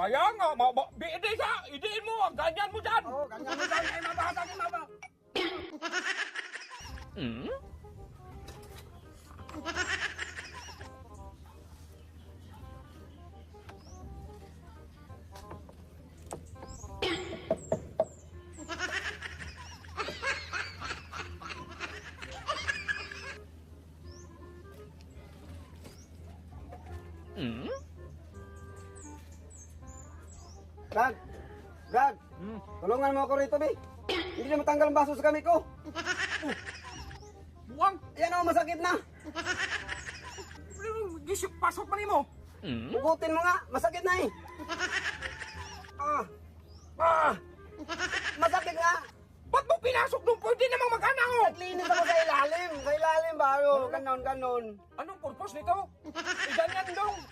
Kaya nga, idein mo, ganyan mo dyan. Oo, ganyan mo dyan. Ay, mabahasagin, mabah. Brad! Brad! Tulungan mo ako rito, be. Hindi na matanggal ang baso sa kamay ko. Buwang, Yan o, masakit na. gisip, pasok pa rin mo. Hugutin mo nga, masakit na eh. Ah! Ah! Masakit nga. Ba't mo pinasok doon? Pwede namang mag-ana ko. Naglinis ako sa ilalim baro. Ganon. Anong purpose nito?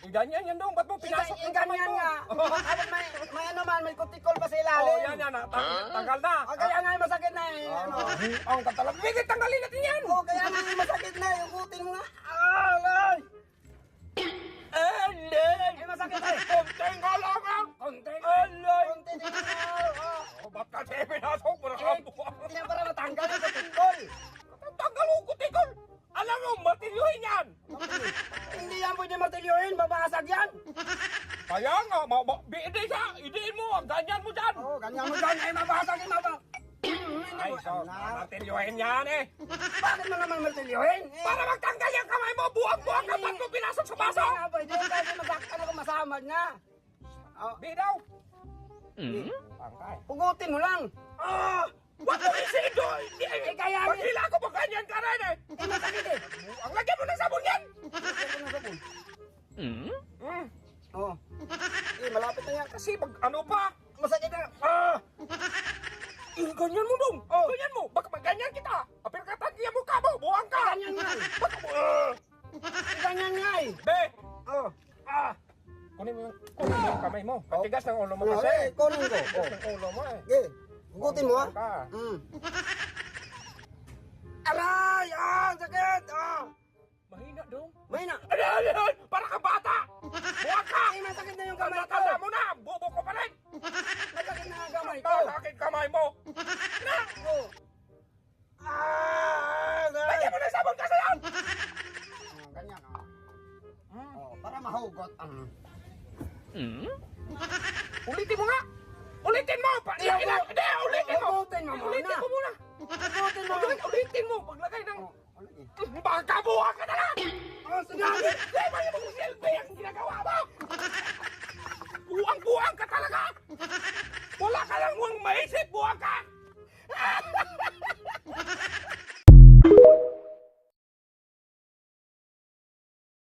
Iganyan yan dong. Ba't mo pinasok yung kamay Ganyan mo? nga. Kapag may ano man, may kutikol pa sa Oh, ilalim. yan. Tanggal na. O, kaya nga masakit na eh. Ano? Ang katalag. Bigit, tanggalin natin yan. O, kaya nga masakit na. Hugutin mo nga. Alay! Eh, masakit eh. Konting nga lang ang. Konting. Alay. Konti din nga. Oh, ba't kasi pinasok mo na kabuwang? Hindi na para matanggal yung kutikol. Tanggal ko kutikol. Alam mo, matilyuhin yan. Hindi yan pwede martilyohin. Babasag yan. Kaya nga, idein mo, ganyan mo dyan. Oo, ganyan mo dyan. Ay, mabasag yung mabasag. Ay, so, matilyuhin yan eh. Bakit mo naman martilyohin? Para magtanggal yung kamay mo, buwang-buwang ka ba't mo pinasok sa baso? Hindi nga pwede. Kasi masaktan ako, masamad nga. Oh, Bidaw. Pangkay. hugutin mo lang. Ah! Wag mo isido! Eh, kaya Pag hila ko, pag ganyan ka rin eh. Eh, masakit eh. Ang lagyan mo ng sabon yan! Oh. Eh, malapit na yan. Kasi pag ano pa? Masakit na. Ah! Ganyan mo dong! Ganyan mo! Baka pag ganyan kita! Apirkatan niya mo ka mo! Buwang ka! Ganyan nga eh. Baka mo! Ganyan nga eh. Be! Oh. Ah! Kunin mo yung kamay mo. Matigas ng ulo mo Oh, kasi. eh, kunin ko. Matigas ng ulo mo eh. Okay. Hugutin mo ha. Buwang ka. Aray! Ah, sakit! Ah. Mahina dong. May na. Ano? Para ka bata! Buwang ka! Eh, masakit na yung kamay ko. Tanda mo na! Bobo ko pa rin! Masakit na ang kamay ko. Sakit kamay mo! Na! Oh. Ah! Lagyan mo na sabon kasi yan! Ganyan oh. Oh, para mahugot. Ulitin mo nga! Ulitin mo! Hindi! Ulitin mo! Hugutin mo muna. Ulitin mo muna! Hugutin mo. Ulitin mo! Paglagay ng... Oh, lagi. Baka buha ka na lang! Oh, sige. Hindi ba yung mga selfie ang ginagawa mo? Buwang-buwang ka talaga! Wala ka lang maisip!